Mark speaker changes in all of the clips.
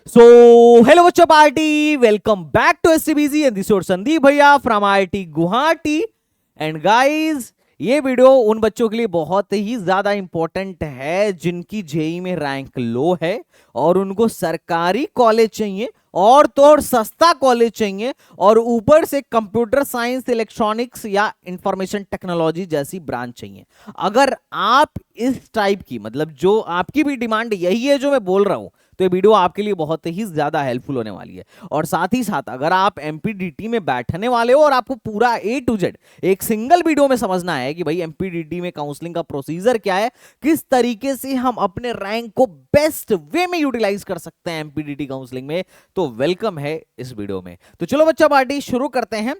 Speaker 1: So, hello बच्चों party, welcome back to SCBC and this your Sandeep भैया from IIT Guwahati. And guys, ये video उन बच्चों के लिए बहुत ही ज्यादा इंपॉर्टेंट है जिनकी जेई में रैंक लो है और उनको सरकारी कॉलेज चाहिए और तो और सस्ता कॉलेज चाहिए और ऊपर से कंप्यूटर साइंस, इलेक्ट्रॉनिक्स या इंफॉर्मेशन टेक्नोलॉजी जैसी ब्रांच चाहिए। अगर आप इस टाइप की, मतलब जो आपकी भी डिमांड यही है जो मैं बोल रहा हूं, तो ये वीडियो आपके लिए बहुत ही ज्यादा हेल्पफुल होने वाली है। और साथ ही साथ अगर आप एमपीडीटी में बैठने वाले हो और आपको पूरा ए टू जेड एक सिंगल वीडियो में समझना है कि भाई एमपीडीटी में काउंसलिंग का प्रोसीजर क्या है, किस तरीके से हम अपने रैंक को बेस्ट वे में यूटिलाइज कर सकते हैं एमपीडीटी काउंसलिंग में, तो वेलकम है इस वीडियो में। तो चलो बच्चा पार्टी शुरू करते हैं।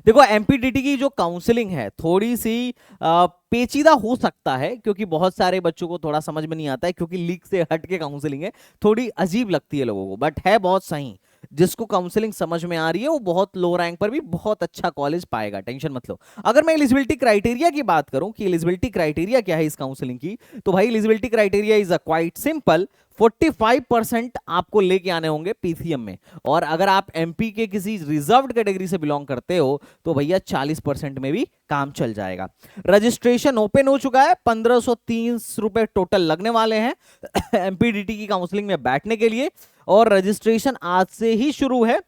Speaker 1: देखो, एमपीडीटी की जो काउंसलिंग है थोड़ी सी पेचीदा हो सकता है क्योंकि बहुत सारे बच्चों को थोड़ा समझ में नहीं आता है, क्योंकि लीग से हट के काउंसलिंग है, थोड़ी अजीब लगती है लोगों को, बट है बहुत सही। जिसको काउंसलिंग समझ में आ रही है वो बहुत लो रैंक पर भी बहुत अच्छा कॉलेज पाएगा, टेंशन मत लो। अगर मैं एलिजिबिलिटी क्राइटेरिया की बात करूं कि एलिजिबिलिटी क्राइटेरिया क्या है इस काउंसलिंग की, तो भाई eligibility criteria is a quite simple. 45% आपको लेके आने होंगे पीसीएम में, और अगर आप एमपी के किसी रिजर्व्ड कैटेगरी से बिलोंग करते हो तो भैया 40% में भी काम चल जाएगा। रजिस्ट्रेशन ओपन हो चुका है, 1530 रुपए टोटल लगने वाले हैं एमपीडीटी की काउंसलिंग में बैठने के लिए, और रजिस्ट्रेशन आज से ही शुरू है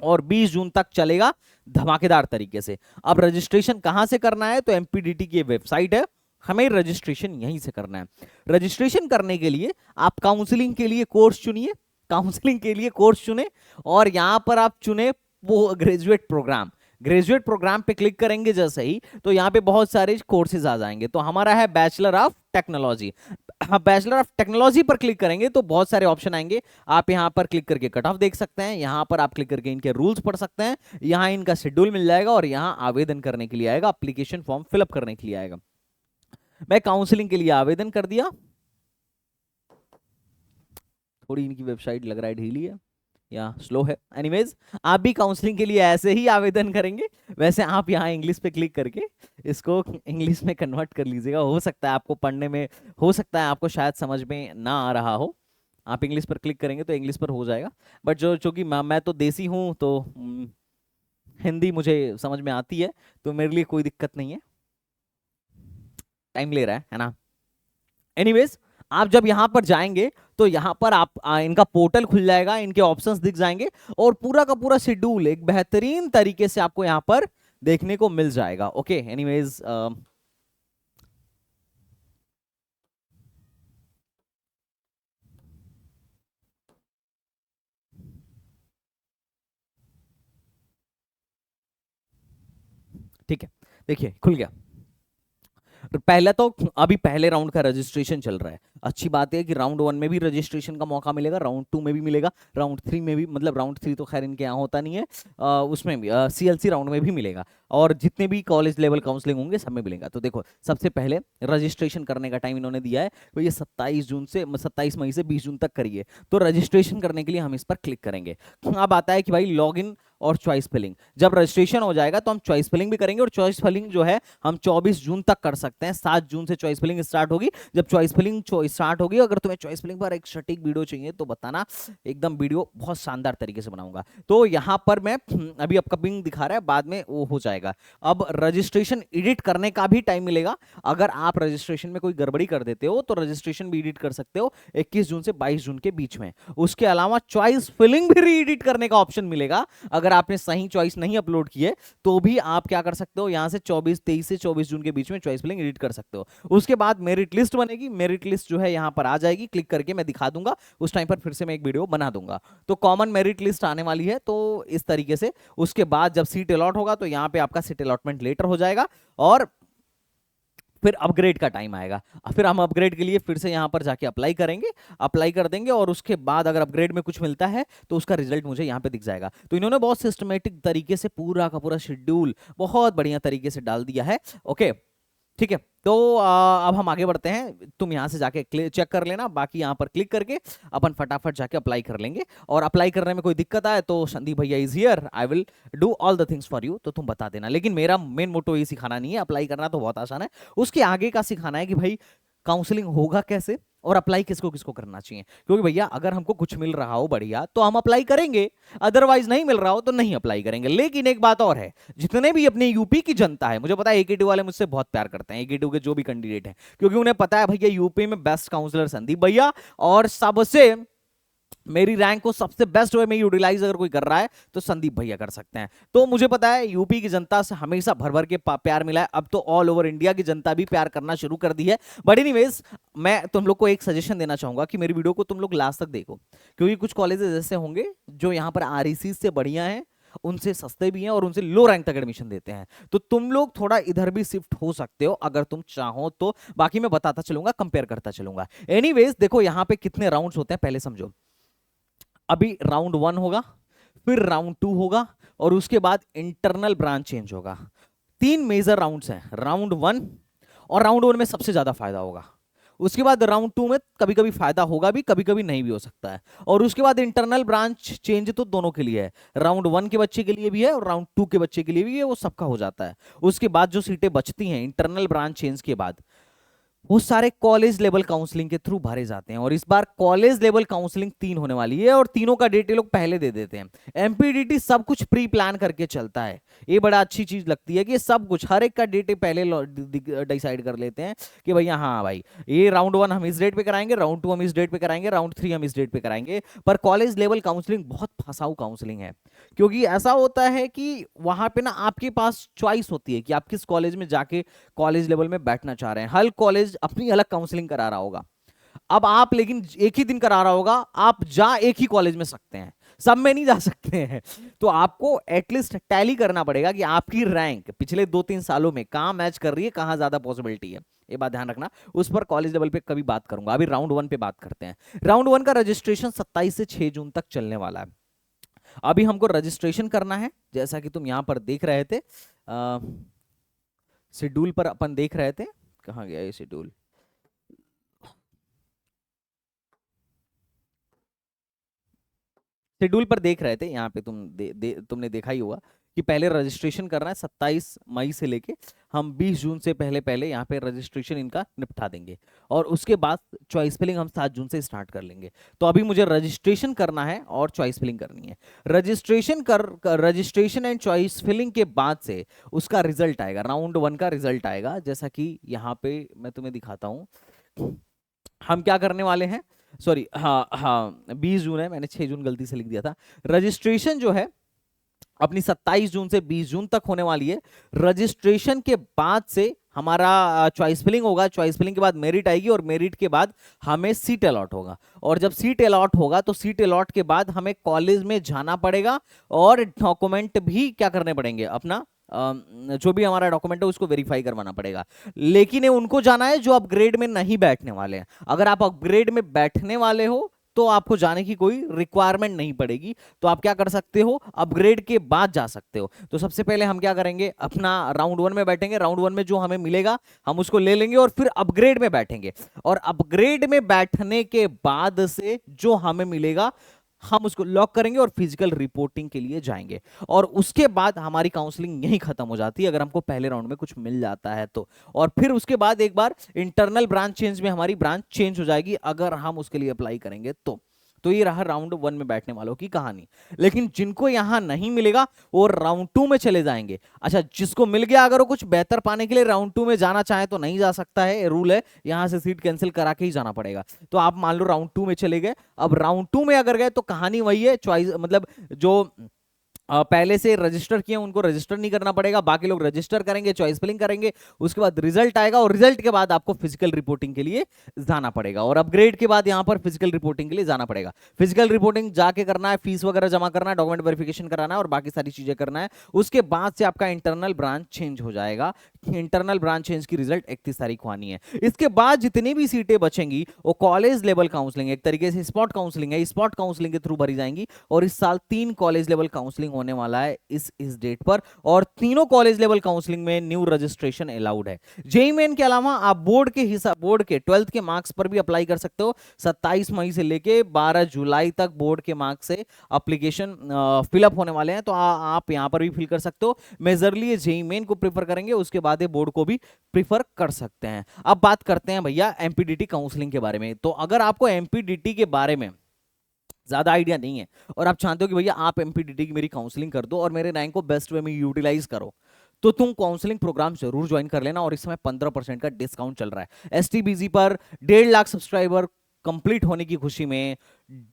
Speaker 1: और 20 जून तक चलेगा धमाकेदार तरीके से। अब रजिस्ट्रेशन कहां से करना है, तो एमपीडीटी की वेबसाइट है, हमें रजिस्ट्रेशन यहीं से करना है। रजिस्ट्रेशन करने के लिए आप काउंसलिंग के लिए कोर्स चुनिए, काउंसलिंग के लिए कोर्स चुने और यहां पर आप चुने वो ग्रेजुएट प्रोग्राम। ग्रेजुएट प्रोग्राम पे क्लिक करेंगे जैसे ही, तो यहाँ पे बहुत सारे कोर्सेज आ जाएंगे। तो हमारा है bachelor of technology. Bachelor of technology पर क्लिक करेंगे तो बहुत सारे ऑप्शन आएंगे। आप यहाँ पर क्लिक करके कट ऑफ देख सकते हैं, यहाँ पर आप क्लिक करके इनके रूल्स पढ़ सकते हैं, यहाँ इनका शेड्यूल मिल जाएगा और यहाँ आवेदन करने के लिए आएगा, एप्लीकेशन फॉर्म फिलअप करने के लिए आएगा। मैं काउंसलिंग के लिए आवेदन कर दिया। थोड़ी इनकी वेबसाइट लग रहा है ढीली है या स्लो है, एनीवेज आप भी काउंसलिंग के लिए ऐसे ही आवेदन करेंगे। वैसे आप यहाँ इंग्लिश पे क्लिक करके इसको इंग्लिश में कन्वर्ट कर लीजिएगा, हो सकता है आपको पढ़ने में, हो सकता है आपको शायद समझ में ना आ रहा हो। आप इंग्लिश पर क्लिक करेंगे तो इंग्लिश पर हो जाएगा, बट जो चूंकि मैं तो देसी हूँ तो हिंदी मुझे समझ में आती है, तो मेरे लिए कोई दिक्कत नहीं है। टाइम ले रहा है ना। एनीवेज, आप जब यहां पर जाएंगे तो यहां पर आप इनका पोर्टल खुल जाएगा, इनके ऑप्शंस दिख जाएंगे और पूरा का पूरा शेड्यूल एक बेहतरीन तरीके से आपको यहां पर देखने को मिल जाएगा। ओके, एनीवेज ठीक है, देखिए खुल गया। पहले तो अभी पहले राउंड का रजिस्ट्रेशन चल रहा है। अच्छी बात है कि राउंड 1 में भी रजिस्ट्रेशन का मौका मिलेगा, राउंड 2 में भी मिलेगा, राउंड 3 में भी, मतलब राउंड 3 तो खैर इनके यहाँ होता नहीं है, उसमें भी सीएलसी राउंड में भी मिलेगा, और जितने भी कॉलेज लेवल काउंसलिंग होंगे सब में मिलेगा। तो देखो, सबसे पहले रजिस्ट्रेशन करने का टाइम इन्होंने दिया है, तो ये 27 मई से 20 जून तक करिए। तो रजिस्ट्रेशन करने के लिए हम इस पर क्लिक करेंगे। अब आता है कि भाई लॉग इन और चॉइस फिलिंग। जब रजिस्ट्रेशन हो जाएगा तो हम चॉइस फिलिंग भी करेंगे, और चॉइस फिलिंग जो है हम 24 जून तक कर सकते हैं। 7 जून से चॉइस फिलिंग स्टार्ट होगी। जब चॉइस फिलिंग स्टार्ट होगी, अगर तुम्हें चॉइस फिलिंग पर एक सटीक वीडियो चाहिए तो बताना, एकदम वीडियो बहुत शानदार तरीके से बनाऊंगा। तो यहां पर मैं अभी अपकमिंग दिखा रहा है, बाद में वो हो जाएगा। अब रजिस्ट्रेशन एडिट करने का भी टाइम मिलेगा। अगर आप रजिस्ट्रेशन में कोई गड़बड़ी कर देते हो तो रजिस्ट्रेशन भी एडिट कर सकते हो 21 जून से 22 जून के बीच में। उसके अलावा चॉइस फिलिंग भी री एडिट करने का ऑप्शन मिलेगा। अगर आपने सही चॉइस नहीं अपलोड की है तो भी आप क्या कर सकते हो, यहां से 23 से 24 जून के बीच में चॉइस फिलिंग एडिट कर सकते हो। उसके बाद मेरिट लिस्ट बनेगी, मेरिट लिस्ट जो है यहां पर आ जाएगी, क्लिक करके मैं दिखा दूंगा, उस टाइम पर फिर से मैं एक वीडियो बना दूंगा। तो कॉमन मेरिट लिस्ट आने वाली है, तो इस तरीके से उसके बाद जब सीट अलॉट होगा तो यहां पे आपका सीट अलॉटमेंट लेटर हो जाएगा, और फिर अपग्रेड का टाइम आएगा। फिर हम अपग्रेड के लिए फिर से यहां पर जाके अप्लाई करेंगे, अप्लाई कर देंगे, और उसके बाद अगर अपग्रेड में कुछ मिलता है तो उसका रिजल्ट मुझे यहां पे दिख जाएगा। तो इन्होंने बहुत सिस्टमेटिक तरीके से पूरा का पूरा शेड्यूल बहुत बढ़िया तरीके से डाल दिया है। ओके, ठीक है। तो अब हम आगे बढ़ते हैं। तुम यहां से जाके चेक कर लेना, बाकी यहां पर क्लिक करके अपन फटाफट जाके अप्लाई कर लेंगे। और अप्लाई करने में कोई दिक्कत आए तो संदीप भैया is here, I will do all the things for you, तो तुम बता देना। लेकिन मेरा मेन मोटो ये सिखाना नहीं है, अप्लाई करना तो बहुत आसान है, उसके आगे का सिखाना है कि भाई काउंसलिंग होगा कैसे और अप्लाई किसको किसको करना चाहिए, क्योंकि भैया अगर हमको कुछ मिल रहा हो बढ़िया तो हम अप्लाई करेंगे, अदरवाइज नहीं मिल रहा हो तो नहीं अप्लाई करेंगे। लेकिन एक बात और है, जितने भी अपने यूपी की जनता है, मुझे पता है एकेटी वाले मुझसे बहुत प्यार करते हैं, एकेटी के जो भी कैंडिडेट हैं, क्योंकि उन्हें पता है भैया यूपी में बेस्ट काउंसलर संदीप भैया, और सबसे मेरी रैंक को सबसे बेस्ट वे में यूटिलाइज अगर कोई कर रहा है तो संदीप भैया कर सकते हैं। तो मुझे पता है यूपी की जनता से हमेशा भर भर के प्यार मिला है, अब तो ऑल ओवर इंडिया की जनता भी प्यार करना शुरू कर दी है। बट एनीवेज, मैं तुम लोग को एक सजेशन देना चाहूंगा कि मेरी वीडियो को तुम लोग लास्ट तक देखो, क्योंकि कुछ कॉलेजेस ऐसे होंगे जो यहाँ पर आरईसी से बढ़िया हैं, उनसे सस्ते भी हैं और उनसे लो रैंक तक एडमिशन देते हैं, तो तुम लोग थोड़ा इधर भी शिफ्ट हो सकते हो अगर तुम चाहो तो। बाकी मैं बताता चलूंगा, कंपेयर करता चलूंगा। एनीवेज देखो यहाँ पे कितने राउंड्स होते हैं पहले समझो। अभी राउंड 1 होगा, फिर राउंड 2 होगा, और उसके बाद इंटरनल ब्रांच चेंज होगा। 3 मेजर राउंड्स हैं, राउंड 1, और राउंड 1 में सबसे ज्यादा फायदा होगा। उसके बाद राउंड 2 में कभी कभी फायदा होगा भी, कभी कभी नहीं भी हो सकता है। और उसके बाद इंटरनल ब्रांच चेंज तो दोनों के लिए है, राउंड 1 के बच्चे के लिए भी है और राउंड 2 के बच्चे के लिए भी है, वो सबका हो जाता है। उसके बाद जो सीटें बचती हैं इंटरनल ब्रांच चेंज के बाद, वो सारे कॉलेज लेवल काउंसलिंग के थ्रू भरे जाते हैं। और इस बार कॉलेज लेवल काउंसलिंग 3 होने वाली है, और तीनों का डेट ये लोग पहले दे देते हैं। एमपीडीटी सब कुछ प्री प्लान करके चलता है, ये बड़ा अच्छी चीज लगती है कि सब कुछ हर एक का डेट पहले डिसाइड कर लेते हैं कि भैया हाँ भाई ये राउंड 1 हम इस डेट पे कराएंगे, राउंड 2 हम इस डेट पे कराएंगे, राउंड 3 हम इस डेट पे कराएंगे। पर कॉलेज लेवल काउंसलिंग बहुत फंसाऊ काउंसलिंग है, क्योंकि ऐसा होता है कि वहां पे ना आपके पास चॉइस होती है कि आप किस कॉलेज में जाके कॉलेज लेवल में बैठना चाह रहे हैं। हर कॉलेज अपनी अलग काउंसलिंग करा रहा होगा। अब आप लेकिन एक ही दिन करा रहा होगा, आप जा एक ही कॉलेज में सकते हैं, सब में नहीं जा सकते हैं। तो आपको एटलीस्ट टैली करना पड़ेगा कि आपकी रैंक पिछले 2-3 सालों में कहां मैच कर रही है, कहां ज्यादा पॉसिबिलिटी है, ये बात ध्यान रखना। उस पर कॉलेज लेवल पे कभी बात करूंगा, अभी राउंड 1 पे बात करते हैं। राउंड 1 का रजिस्ट्रेशन 27 से 6 जून तक चलने वाला है। अभी हमको रजिस्ट्रेशन करना है, जैसा कि तुम यहां पर देख रहे थे, शेड्यूल पर अपन देख रहे थे, कहां गया ये शेड्यूल, शेड्यूल पर देख रहे थे यहाँ पे, तुमने देखा ही होगा कि पहले रजिस्ट्रेशन करना है 27 मई से लेके हम 20 जून से पहले पहले यहाँ पे रजिस्ट्रेशन इनका निपटा देंगे, और उसके बाद चॉइस फिलिंग हम 7 जून से स्टार्ट कर लेंगे। तो अभी मुझे रजिस्ट्रेशन करना है और चॉइस फिलिंग करनी है। रजिस्ट्रेशन एंड चॉइस फिलिंग के बाद से उसका रिजल्ट आएगा, राउंड 1 का रिजल्ट आएगा, जैसा कि यहाँ पे मैं तुम्हें दिखाता हूँ। हम क्या करने वाले हैं, सॉरी हाँ हाँ 20 जून है, मैंने 6 जून गलती से लिख दिया था। रजिस्ट्रेशन जो है अपनी 27 जून से 20 जून तक होने वाली है। रजिस्ट्रेशन के बाद से हमारा चॉइस फिलिंग होगा, चॉइस फिलिंग के बाद मेरिट आएगी, और मेरिट के बाद हमें सीट अलॉट होगा, और जब सीट अलॉट होगा तो सीट अलॉट के बाद हमें कॉलेज में जाना पड़ेगा, और डॉक्यूमेंट भी क्या करने पड़ेंगे, अपना जो भी हमारा डॉक्यूमेंट है उसको वेरीफाई करवाना पड़ेगा। लेकिन ये उनको जाना है जो अपग्रेड में नहीं बैठने वाले हैं। अगर आप अपग्रेड में बैठने वाले हो तो आपको जाने की कोई रिक्वायरमेंट नहीं पड़ेगी, तो आप क्या कर सकते हो, अपग्रेड के बाद जा सकते हो। तो सबसे पहले हम क्या करेंगे, अपना राउंड 1 में बैठेंगे, राउंड 1 में जो हमें मिलेगा हम उसको ले लेंगे, और फिर अपग्रेड में बैठेंगे, और अपग्रेड में बैठने के बाद से जो हमें मिलेगा हम उसको लॉक करेंगे और फिजिकल रिपोर्टिंग के लिए जाएंगे, और उसके बाद हमारी काउंसलिंग यहीं खत्म हो जाती है अगर हमको पहले राउंड में कुछ मिल जाता है तो। और फिर उसके बाद एक बार इंटरनल ब्रांच चेंज में हमारी ब्रांच चेंज हो जाएगी अगर हम उसके लिए अप्लाई करेंगे तो ये रहा राउंड 1 में बैठने वालों की कहानी। लेकिन जिनको यहां नहीं मिलेगा वो राउंड 2 में चले जाएंगे। अच्छा, जिसको मिल गया अगर वो कुछ बेहतर पाने के लिए राउंड 2 में जाना चाहे तो नहीं जा सकता है, रूल है, यहां से सीट कैंसिल करा के ही जाना पड़ेगा। तो आप मान लो राउंड 2 में चले गए, अब राउंड 2 में अगर गए तो कहानी वही है, चॉइस मतलब जो पहले से रजिस्टर किए उनको रजिस्टर नहीं करना पड़ेगा, बाकी लोग रजिस्टर करेंगे, चॉइस फिलिंग करेंगे, उसके बाद रिजल्ट आएगा, और रिजल्ट के बाद आपको फिजिकल रिपोर्टिंग के लिए जाना पड़ेगा, और अपग्रेड के बाद यहां पर फिजिकल रिपोर्टिंग के लिए जाना पड़ेगा। फिजिकल रिपोर्टिंग जाके करना है, फीस वगैरह जमा करना है, डॉक्यूमेंट वेरिफिकेशन कराना है, और बाकी सारी चीजें करना है। उसके बाद से आपका इंटरनल ब्रांच चेंज हो जाएगा। इंटरनल ब्रांच चेंज की रिजल्ट 31 तारीख को आनी है। इसके बाद जितनी भी सीटें बचेंगी वो कॉलेज लेवल काउंसलिंग, एक तरीके से स्पॉट काउंसलिंग है, स्पॉट काउंसलिंग के थ्रू भरी जाएंगी, और इस साल 3 कॉलेज लेवल काउंसलिंग होने वाला है इस डेट पर, और तीनों कॉलेज लेवल काउंसलिंग में न्यू रजिस्ट्रेशन अलाउड है। जेईई मेन के अलावा आप बोर्ड के हिसाब, बोर्ड के 12th के मार्क्स पर भी अप्लाई कर सकते हो। 27 मई से लेके 12 जुलाई तक बोर्ड के मार्क्स से एप्लीकेशन फिलअप होने वाले हैं, तो आप यहां पर भी फिल कर सकते हो। मेजरली जेईई मेन को प्रेफर करेंगे, उसके बाद बाद बोर्ड को भी प्रिफर कर सकते हैं। अब बात करते हैं भैया एमपीडीटी काउंसलिंग के बारे में। तो अगर आपको एमपीडीटी के बारे में ज्यादा आइडिया नहीं है और आप चाहते हो कि भैया आप एमपीडीटी की मेरी काउंसलिंग कर दो और मेरे रैंक को बेस्ट वे में यूटिलाइज करो, तो तुम काउंसलिंग प्रोग्राम जरूर ज्वाइन कर लेना। और इस समय 15% का डिस्काउंट चल रहा है एसटीबीजी पर। 1.5 लाख सब्सक्राइबर कंप्लीट होने की खुशी में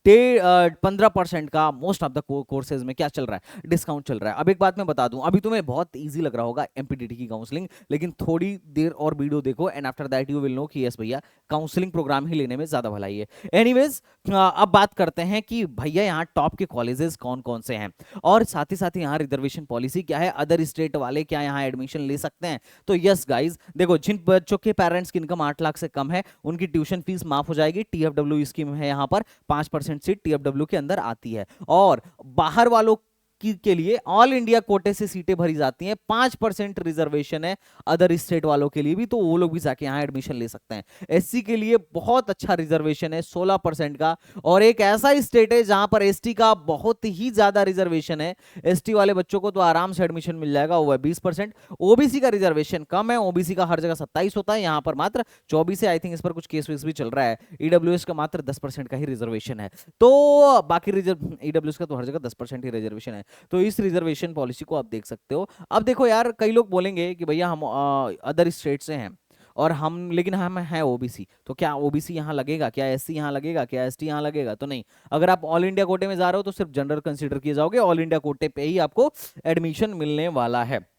Speaker 1: 15% का मोस्ट ऑफ द कोर्सेज में क्या चल रहा है, डिस्काउंट चल रहा है। अब एक बात मैं बता दूं, अभी तुम्हें बहुत इजी लग रहा होगा एमपीडीटी की काउंसलिंग, लेकिन थोड़ी देर और वीडियो देखो and after that you will know कि यस भैया काउंसलिंग प्रोग्राम ही लेने में ज्यादा भलाई है। एनीवेज, अब बात करते हैं कि भैया यहाँ टॉप के कॉलेजेस कौन कौन से हैं और साथ ही यहाँ रिजर्वेशन पॉलिसी क्या है, अदर स्टेट वाले क्या यहाँ एडमिशन ले सकते हैं। तो यस गाइज, देखो जिन बच्चों के पेरेंट्स की इनकम 8 लाख से कम है उनकी ट्यूशन फीस माफ हो जाएगी। टीएफडब्ल्यू स्कीम है यहाँ पर, 5% सीट टीएफडब्ल्यू के अंदर आती है। और बाहर वालों के लिए ऑल इंडिया कोटे से सीटें भरी जाती हैं। 5% रिजर्वेशन है अदर स्टेट वालों के लिए भी, तो वो लोग भी जाके यहाँ एडमिशन ले सकते हैं। एससी के लिए बहुत अच्छा रिजर्वेशन है 16% का, और एक ऐसा स्टेट है जहां पर एसटी का बहुत ही ज्यादा रिजर्वेशन है। एसटी वाले बच्चों को तो आराम से एडमिशन मिल जाएगा, वो है 20%। ओबीसी का रिजर्वेशन कम है, ओबीसी का हर जगह 27 होता है, यहाँ पर मात्र 24 है। आई थिंक इस पर कुछ केस वेस भी चल रहा है। ईडब्ल्यूएस का मात्र 10% का ही रिजर्वेशन है, तो बाकी ईडब्ल्यूएस का तो हर जगह 10% ही रिजर्वेशन है। तो इस रिजर्वेशन पॉलिसी को आप देख सकते हो। अब देखो यार, कई लोग बोलेंगे कि भैया हम अदर स्टेट से हैं और हम, लेकिन हम हैं ओबीसी, तो क्या ओबीसी यहाँ लगेगा, क्या एससी यहाँ लगेगा, क्या एसटी यहाँ लगेगा? तो नहीं। अगर आप ऑल इंडिया कोटे में जा रहे हो तो सिर्फ जनरल कंसीडर किए जाओगे, ऑल इंडिया कोटे पे ही आपको एडमिशन मिलने वाला है।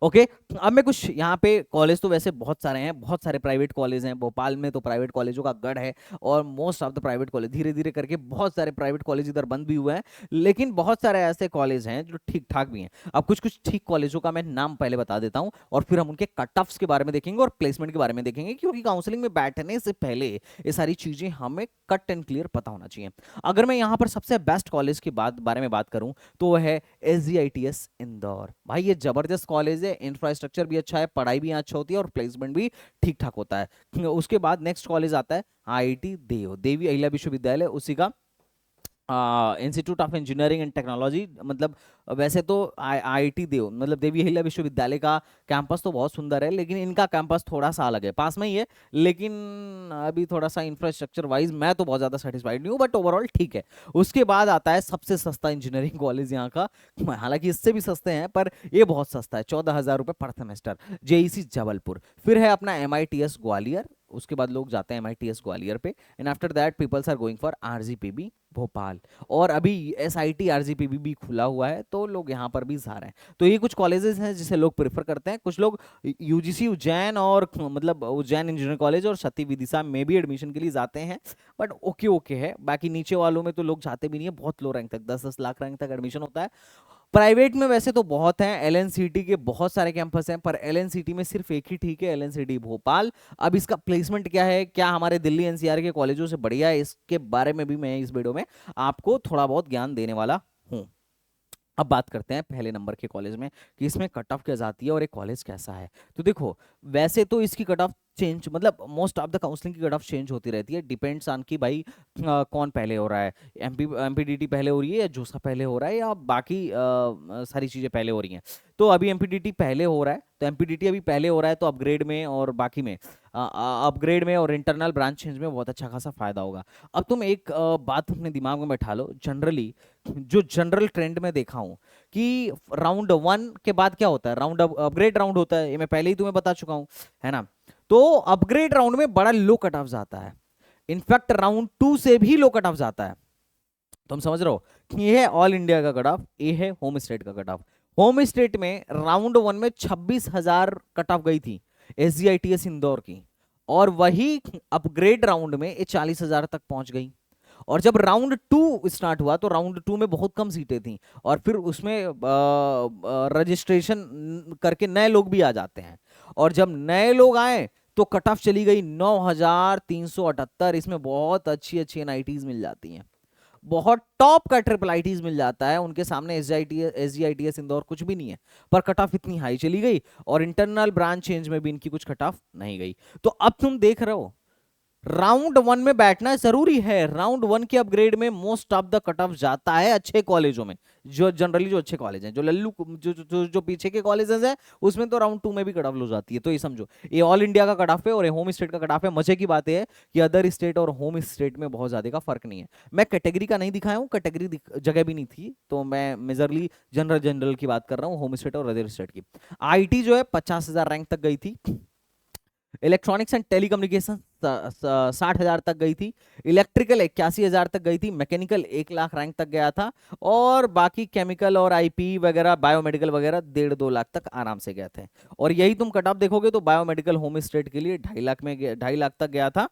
Speaker 1: ओके, अब मैं कुछ यहाँ पे कॉलेज तो वैसे बहुत सारे हैं, बहुत सारे प्राइवेट कॉलेज हैं। भोपाल में तो प्राइवेट कॉलेजों का गढ़ है और most of the private college, धीरे धीरे करके बहुत सारे प्राइवेट कॉलेज इधर बंद भी हुए हैं, लेकिन बहुत सारे ऐसे कॉलेज हैं जो ठीक ठाक भी हैं। अब कुछ कुछ ठीक कॉलेजों का मैं नाम पहले बता देता हूँ और फिर हम उनके कट ऑफ्स के बारे में देखेंगे और प्लेसमेंट के बारे में देखेंगे, क्योंकि काउंसलिंग में बैठने से पहले ये सारी चीजें हमें कट एंड क्लियर पता होना चाहिए। अगर मैं यहाँ पर सबसे बेस्ट कॉलेज के बारे में बात करूँ तो वह है एसजीआईटीएस इंदौर। भाई ये जबरदस्त कॉलेज है, इंफ्रास्ट्रक्चर भी अच्छा है, पढ़ाई भी अच्छा होती है और प्लेसमेंट भी ठीक ठाक होता है। उसके बाद नेक्स्ट कॉलेज आता है आईआईटी देव, देवी अहिल्या विश्वविद्यालय, उसी का institute of engineering and technology. मतलब वैसे तो आईआईटी देव मतलब देवी अहिल्या विश्वविद्यालय का कैंपस तो बहुत सुंदर है, लेकिन इनका कैंपस थोड़ा सा अलग है, पास में ही है, लेकिन अभी थोड़ा सा इंफ्रास्ट्रक्चर वाइज मैं तो बहुत ज्यादा सेटिस्फाइड नहीं हूँ, बट ओवरऑल ठीक है। उसके बाद आता है सबसे सस्ता इंजीनियरिंग कॉलेज यहाँ का, हालांकि इससे भी सस्ते हैं पर ये बहुत सस्ता है, 14,000 रुपये पर सेमेस्टर, जेईसी जबलपुर। फिर है अपना एमआईटीएस ग्वालियर, उसके बाद लोग जाते हैं एमआईटीएस ग्वालियर पे, and after that peoples are going for RGPV Bhopal. और अभी एसआईटी आरजीपीबी भी खुला हुआ है, तो लोग यहाँ पर भी जा रहे हैं। तो ये कुछ कॉलेजेस हैं जिसे लोग प्रेफर करते हैं। कुछ लोग यूजीसी उज्जैन और मतलब उज्जैन इंजीनियरिंग कॉलेज और सती विदिशा में भी एडमिशन के लिए जाते हैं, बट ओके ओके है। बाकी नीचे वालों में तो लोग जाते भी नहीं है, बहुत लो रैंक तक, 10-10 लाख रैंक तक एडमिशन होता है। प्राइवेट में वैसे तो बहुत हैं, एलएनसीटी के बहुत सारे कैंपस हैं, पर एलएनसीटी में सिर्फ एक ही ठीक है, एलएनसीटी भोपाल। अब इसका प्लेसमेंट क्या है, क्या हमारे दिल्ली एनसीआर के कॉलेजों से बढ़िया है, इसके बारे में भी मैं इस वीडियो में आपको थोड़ा बहुत ज्ञान देने वाला हूं। अब बात करते हैं पहले नंबर के कॉलेज में कि इसमें कट ऑफ क्या जाती है और एक कॉलेज कैसा है। तो देखो, वैसे तो इसकी कट ऑफ चेंज, मतलब मोस्ट ऑफ द काउंसलिंग की कट ऑफ चेंज होती रहती है, डिपेंड्स ऑन कि भाई कौन पहले हो रहा है, एमपीडीटी पहले हो रही है या जोसा पहले हो रहा है या बाकी सारी चीज़ें पहले हो रही हैं। तो अभी एमपीडीटी पहले हो रहा है, तो एमपीडीटी अभी पहले हो रहा है, तो अपग्रेड में और बाकी में अपग्रेड में और इंटरनल ब्रांच चेंज में बहुत अच्छा खासा फायदा होगा। अब तुम एक बात अपने दिमाग में बैठा लो, जनरली जो जनरल ट्रेंड में देखा हूं कि राउंड 1 के बाद क्या होता है, राउंड अपग्रेड राउंड होता है, ये मैं पहले ही तुम्हें बता चुका हूं, है ना। तो अपग्रेड राउंड में बड़ा लो कट ऑफ जाता है, इनफैक्ट राउंड 2 से भी लो कट ऑफ जाता है। तुम समझ रहे हो, ये है ऑल इंडिया का कट ऑफ, ये है होम स्टेट का कट ऑफ। होम स्टेट में राउंड 1 में 26,000 कट ऑफ गई थी एसजीआईटीएस इंदौर की, और वही अपग्रेड राउंड में ये 40,000 तक पहुंच गई। और जब राउंड 2 स्टार्ट हुआ तो राउंड 2 में बहुत कम सीटें थी, और फिर उसमें रजिस्ट्रेशन करके नए लोग भी आ जाते हैं, और जब नए लोग आए तो कट ऑफ चली गई 9,378। इसमें बहुत अच्छी अच्छी एनआईटीज मिल जाती हैं, बहुत टॉप का ट्रिपल आईटीज मिल जाता है, उनके सामने एसजीआईटीएस इंदौर कुछ भी नहीं है, पर कट ऑफ इतनी हाई चली गई, और इंटरनल ब्रांच चेंज में भी इनकी कुछ कट ऑफ नहीं गई। तो अब तुम देख रहे हो राउंड वन में बैठना जरूरी है। राउंड वन के अपग्रेड में most of the cut off जाता है अच्छे कॉलेजों में, जो जनरली जो अच्छे कॉलेज हैं, जो लल्लू जो पीछे के कॉलेजेस हैं उसमें तो राउंड टू में भी कट ऑफ लो जाती है। तो ये समझो, ये ऑल इंडिया का कट ऑफ है और ये होम स्टेट का कट ऑफ है। मजे की बात है कि अदर स्टेट और होम स्टेट में बहुत ज्यादा का फर्क नहीं है। मैं कैटेगरी का नहीं दिखाया हूँ, कैटेगरी जगह भी नहीं थी, तो मैं मेजरली जनरल की बात कर रहा हूँ, होम स्टेट और अदर स्टेट की। आईटी जो है 50,000 रैंक तक गई थी। इलेक्ट्रॉनिक्स एंड टेलीकम्युनिकेशन 60,000 तक गई थी। इलेक्ट्रिकल 81,000 तक गई थी। मैकेनिकल 1 लाख रैंक तक गया था। और बाकी केमिकल और आईपी वगैरह बायोमेडिकल वगैरह 1.5-2 लाख तक आराम से गए थे। और यही तुम कट ऑफ देखोगे तो बायोमेडिकल होम स्टेट के लिए 2.5 लाख में 2.5 लाख तक गया था,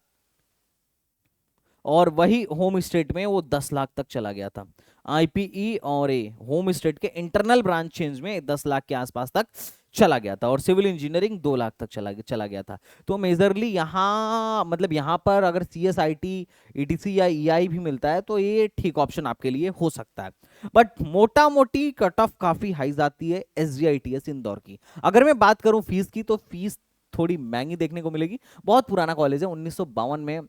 Speaker 1: और वही होम स्टेट में वो 10 लाख तक चला गया था। आईपीई और ए होम स्टेट के इंटरनल ब्रांच चेंज में 10 लाख के आसपास तक चला गया था, और सिविल इंजीनियरिंग 2 लाख तक चला गया था। तो मेजरली यहाँ मतलब यहाँ पर अगर सीएसआईटी ईटीसी या ईआई भी मिलता है तो ये ठीक ऑप्शन आपके लिए हो सकता है। बट मोटा मोटी कट ऑफ काफी हाई जाती है एसजीआईटीएस इंदौर की। अगर मैं बात करूं फीस की, तो फीस थोड़ी महंगी देखने को मिलेगी। बहुत पुराना कॉलेज है, 1952 में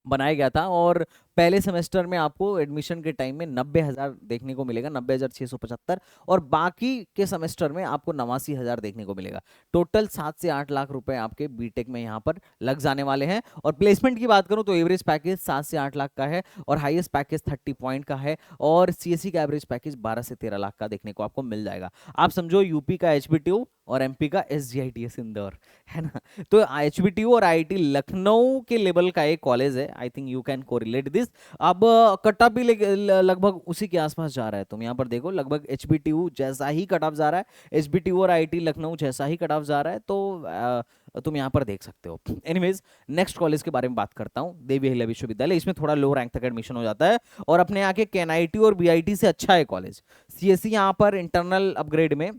Speaker 1: बनाया गया था, और पहले सेमेस्टर में आपको एडमिशन के टाइम में 90,000 देखने को मिलेगा, 90,675, और बाकी के सेमेस्टर में आपको 89,000 देखने को मिलेगा। टोटल 7 से 8 लाख रुपए आपके बीटेक में यहाँ पर लग जाने वाले हैं। और प्लेसमेंट की बात करूँ तो एवरेज पैकेज 7 से 8 लाख का है, और हाईएस्ट पैकेज 30 पॉइंट का है, और सीएससी का एवरेज पैकेज 12 से 13 लाख का देखने को आपको मिल जाएगा। आप समझो यूपी का एचबीटीयू और एमपी का एसजीआईटीएस इंदौर, है ना। तो एचबीटीयू और आईआईटी लखनऊ के लेवल का एक कॉलेज है। I think you can correlate this. अब कट ऑफ भी लगभग उसी के आसपास जा रहा है। तुम यहाँ पर देखो, लगभग एचबीटीयू जैसा ही कट ऑफ जा रहा है, एचबीटीयू और आईआईटी लखनऊ जैसा ही कट ऑफ जा रहा है। तो तुम यहाँ पर देख सकते हो। एनीवेज, नेक्स्ट कॉलेज के बारे में बात करता हूँ, देवी अहिल्या विश्वविद्यालय। इसमें थोड़ा लो रैंक तक एडमिशन हो जाता है, और अपने यहाँ के केएनआईटी और बीआईटी से अच्छा है कॉलेज। सीएससी यहाँ पर इंटरनल अपग्रेड में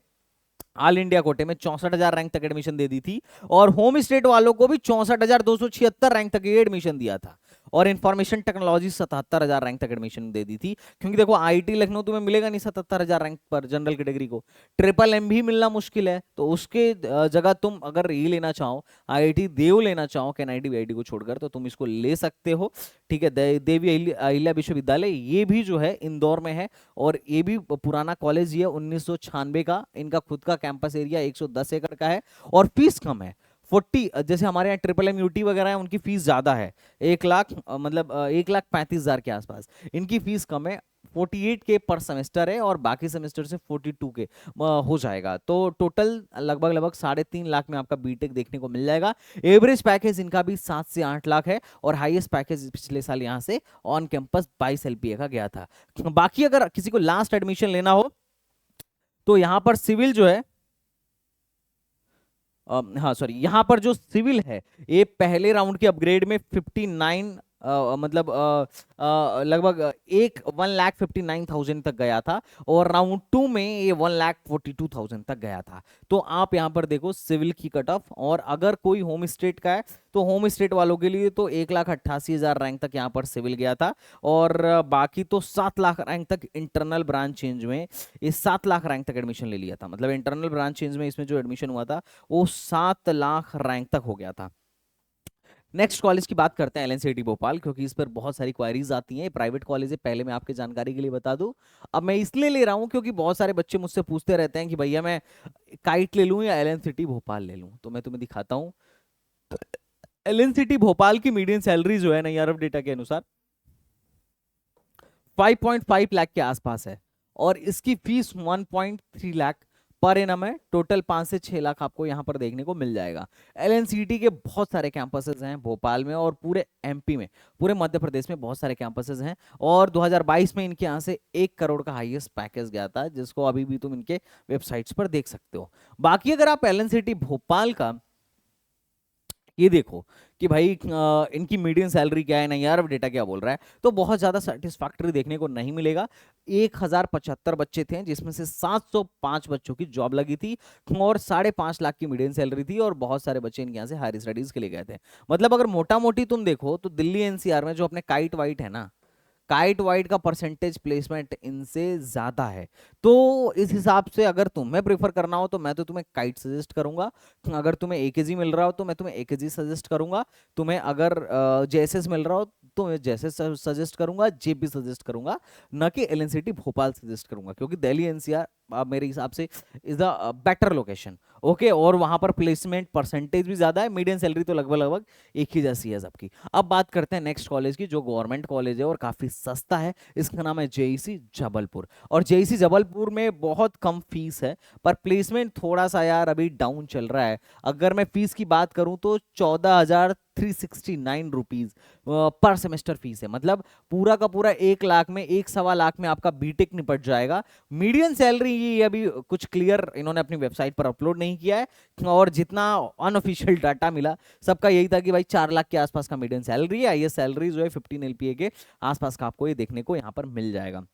Speaker 1: ऑल इंडिया कोटे में 64,000 रैंक तक एडमिशन दे दी थी, और होम स्टेट वालों को भी 64,276 रैंक तक एडमिशन दिया था, और इंफॉर्मेशन टेक्नोलॉजी 77,000 रैंक तक एडमिशन दे दी थी। क्योंकि देखो आईटी लखनऊ तुम्हें मिलेगा नहीं 77,000 रैंक पर जनरल कैटेगरी को, ट्रिपल एम भी मिलना मुश्किल है। तो उसके जगह तुम अगर ये लेना चाहो, आईआईटी देव लेना चाहो केएनआईटी वीआईटी को छोड़कर, तो तुम इसको ले सकते हो। ठीक है, देवी अहिल्या विश्वविद्यालय ये भी जो है इंदौर में है, और ये भी पुराना कॉलेज, ये 1996 का। इनका खुद का कैंपस एरिया 110 एकड़ का है, और फीस कम है। 40, जैसे हमारे यहाँ ट्रिपल एम यूटी वगैरह है, उनकी फीस ज्यादा है, 1 लाख मतलब 1,35,000 के आसपास। इनकी फीस कम है, 48 के पर सेमेस्टर है, और बाकी सेमेस्टर से 42 के हो जाएगा। तो टोटल लगभग 3.5 लाख में आपका बीटेक देखने को मिल जाएगा। एवरेज पैकेज इनका भी 7 से 8 लाख है, और हाईएस्ट पैकेज पिछले साल यहाँ से ऑन कैंपस 22 एलपीए का गया था। बाकी अगर किसी को लास्ट एडमिशन लेना हो तो यहाँ पर सिविल जो है, हाँ सॉरी, यहाँ पर जो सिविल है ये पहले राउंड के अपग्रेड में 59 मतलब लगभग 1,59,000 तक गया था, और राउंड टू में ये 1,42,000 तक गया था। तो आप यहाँ पर देखो सिविल की कट ऑफ, और अगर कोई होम स्टेट का है तो होम स्टेट वालों के लिए तो 1,88,000 रैंक तक यहाँ पर सिविल गया था, और बाकी तो 7 लाख रैंक तक इंटरनल ब्रांच चेंज में ये 7 लाख रैंक तक एडमिशन ले लिया था। मतलब इंटरनल ब्रांच चेंज में इसमें जो एडमिशन हुआ था वो 7 लाख रैंक तक हो गया था। नेक्स्ट कॉलेज की बात करते हैं, एलएनसीटी भोपाल, क्योंकि इस पर बहुत सारी क्वायरीज आती हैं। प्राइवेट कॉलेज है, पहले मैं आपके जानकारी के लिए बता दूं। अब मैं इसलिए ले रहा हूं क्योंकि बहुत सारे बच्चे मुझसे पूछते रहते हैं कि भैया मैं काइट ले लूं या एलएनसीटी भोपाल ले लूं। तो मैं तुम्हें दिखाता हूं। एलएनसीटी भोपाल की मीडियन सैलरी जो है ना, यार डेटा के अनुसार 5.5 लाख के आसपास है, और इसकी फीस 1.3 लाख पर एनम है। टोटल 5 से 6 लाख आपको यहां पर देखने को मिल जाएगा। एलएनसीटी के बहुत सारे कैंपसेस हैं भोपाल में, और पूरे एमपी में, पूरे मध्य प्रदेश में बहुत सारे कैंपसेस हैं। और 2022 में इनके यहां से 1 करोड़ का हाईएस्ट पैकेज गया था, जिसको अभी भी तुम इनके वेबसाइट्स पर देख सकते हो। बाकी अगर आप एलएनसीटी भोपाल का ये देखो कि भाई इनकी मीडियन सैलरी क्या है ना, यार डेटा क्या बोल रहा है, तो बहुत ज्यादा सेटिस्फैक्टरी देखने को नहीं मिलेगा। 1,075 बच्चे थे, जिसमें से 705 बच्चों की जॉब लगी थी, और 5.5 लाख की मीडियन सैलरी थी, और बहुत सारे बच्चे इनके यहाँ से हायर स्टडीज के लिए गए थे। मतलब अगर मोटा मोटी तुम देखो तो दिल्ली एनसीआर में जो अपने काइट वाइट है ना, काइट वाइट का परसेंटेज प्लेसमेंट इनसे ज्यादा है। तो इस हिसाब से अगर तुम्हें प्रेफर करना हो तो मैं तो तुम्हें काइट सजेस्ट करूंगा। अगर तुम्हें एकेजी मिल रहा हो तो मैं तुम्हें एकेजी सजेस्ट करूंगा। तुम्हें अगर जेएसएस मिल रहा हो तो मैं जेएसएस सजेस्ट करूंगा, जेपी सजेस्ट करूंगा, ना कि एलएनसीटी भोपाल सजेस्ट करूंगा, क्योंकि दिल्ली एनसीआर मेरे हिसाब से is a better location. Okay, और वहां पर प्लेसमेंट परसेंटेज भी ज्यादा है, मीडियम सैलरी तो लगभग लगभग एक ही जैसी है सबकी। अब बात करते हैं नेक्स्ट कॉलेज की, जो गवर्नमेंट कॉलेज है और काफी सस्ता है। इसका नाम है जेईसी जबलपुर। और जेईसी जबलपुर में बहुत कम फीस है, पर प्लेसमेंट थोड़ा सा यार अभी डाउन चल रहा है। अगर मैं फीस की बात करूं तो 14,369 रुपीज पर सेमेस्टर फीस है। मतलब पूरा का पूरा 1 लाख में, 1 सवा लाख में आपका बीटेक निपट जाएगा। मीडियम सैलरी ये अभी कुछ क्लियर इन्होंने अपनी वेबसाइट पर अपलोड नहीं किया है, और जितना अनऑफिशियल डाटा मिला सबका यही था कि भाई 4 लाख के आसपास का मीडियम सैलरी है। ये सैलरी जो है 15 LPA के आसपास का आपको ये देखने को यहाँ पर मिल जाएगा।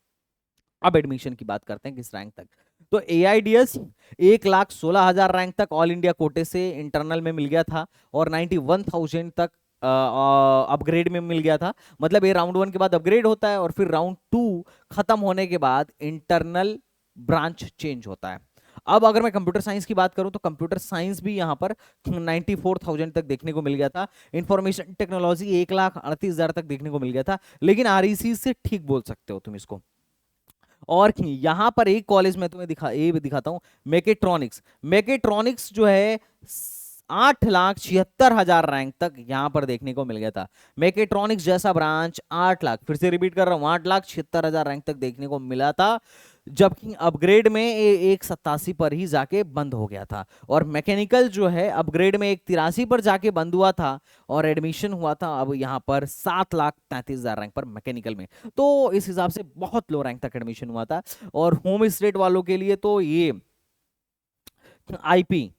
Speaker 1: अब एडमिशन की बात करते हैं किस रैंक तक। तो एआईडीएस 1,16,000 रैंक तक ऑल इंडिया कोटे से इंटरनल में मिल गया था, और 91,000 तक अपग्रेड में मिल गया था। मतलब ये राउंड 1 के बाद अपग्रेड होता है, और फिर राउंड 2 खत्म होने के बाद इंटरनल ब्रांच चेंज होता है। अब अगर मैं कंप्यूटर साइंस की बात करूं तो कंप्यूटर साइंस भी यहां पर 94,000 तक देखने को मिल गया था। इंफॉर्मेशन टेक्नोलॉजी 1,38,000 तक देखने को मिल गया था। लेकिन आरईसी से ठीक बोल सकते हो तुम इसको। और यहां पर एक कॉलेज में तुम्हें ये भी दिखाता हूं, मैकेट्रॉनिक्स। मैकेट्रॉनिक्स जो है 8,76,000 रैंक तक यहां पर देखने को मिल गया था। मैकेट्रॉनिक्स जैसा ब्रांच 8 लाख, फिर से रिपीट कर रहा हूं, 8,76,000 रैंक तक देखने को मिला था। जबकि अपग्रेड में 1,87 पर ही जाके बंद हो गया था। और मैकेनिकल जो है अपग्रेड में 1,83 पर जाके बंद हुआ था, और एडमिशन हुआ था अब यहाँ पर 7,33,000 रैंक पर मैकेनिकल में। तो इस हिसाब से बहुत लो रैंक तक एडमिशन हुआ था। और होम स्टेट वालों के लिए तो ये आईपी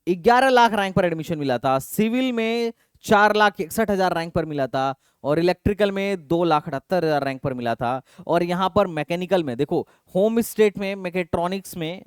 Speaker 1: 11 लाख रैंक पर एडमिशन मिला था। सिविल में 4,61,000 रैंक पर मिला था, और इलेक्ट्रिकल में 2,78,000 रैंक पर मिला था। और यहां पर मैकेनिकल में देखो, होम स्टेट में मैकेट्रॉनिक्स में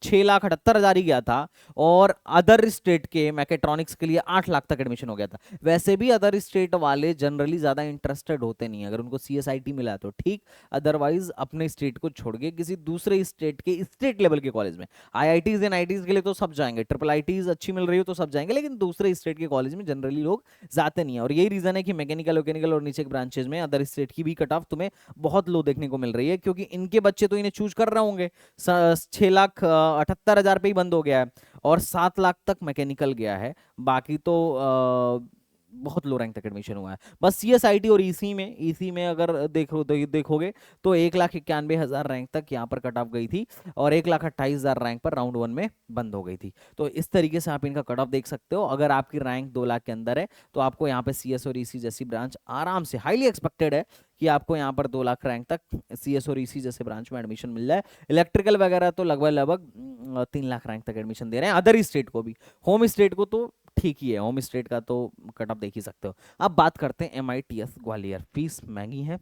Speaker 1: 6,78,000 ही गया था, और अदर स्टेट के मैकेट्रॉनिक्स के लिए 8 लाख तक एडमिशन हो गया था। वैसे भी अदर स्टेट वाले जनरली ज्यादा इंटरेस्टेड होते नहीं, अगर उनको सीएसआईटी मिला है तो ठीक, अदरवाइज अपने स्टेट को छोड़ के किसी दूसरे स्टेट के स्टेट लेवल के कॉलेज में, आईआईटीज एंड आईटीज के लिए तो सब जाएंगे, ट्रिपल आईटीज अच्छी मिल रही हो तो सब जाएंगे, लेकिन दूसरे स्टेट के कॉलेज में जनरली लोग जाते नहीं है। और यही रीजन है कि मैकेनिकल वैकेनिकल और नीचे के ब्रांचेज में अदर स्टेट की भी कट ऑफ तुम्हें बहुत लो देखने को मिल रही है, क्योंकि इनके बच्चे तो इन्हें चूज कर रहे होंगे। 6,78,000 पे ही बंद हो गया है, और 7 लाख तक मैकेनिकल गया है। बाकी तो बहुत लो रैंक तक एडमिशन हुआ है। बस सीएसआईटी और ईसी में अगर देखोगे तो 1,91,000 रैंक तक यहाँ पर कट ऑफ गई थी, और 1,28,000 रैंक पर राउंड 1 में बंद हो गई थी। तो इस तरीके से आप इनका कट ऑफ देख सकते हो। अगर आपकी रैंक 2 लाख के अंदर है तो आपको यहाँ पे सीएस और ईसी जैसी ब्रांच आराम से, हाईली एक्सपेक्टेड है कि आपको यहाँ पर 2 लाख रैंक तक सीएस और ईसी जैसे ब्रांच में एडमिशन मिल जाए। इलेक्ट्रिकल वगैरह तो लगभग लगभग 3 लाख रैंक तक एडमिशन दे रहे हैं अदर स्टेट को भी। होम स्टेट को तो ठीक ही है, होम स्टेट का तो कट ऑफ देख ही सकते हो। अब बात करते हैं एमआईटीएस ग्वालियर। फीस महंगी है,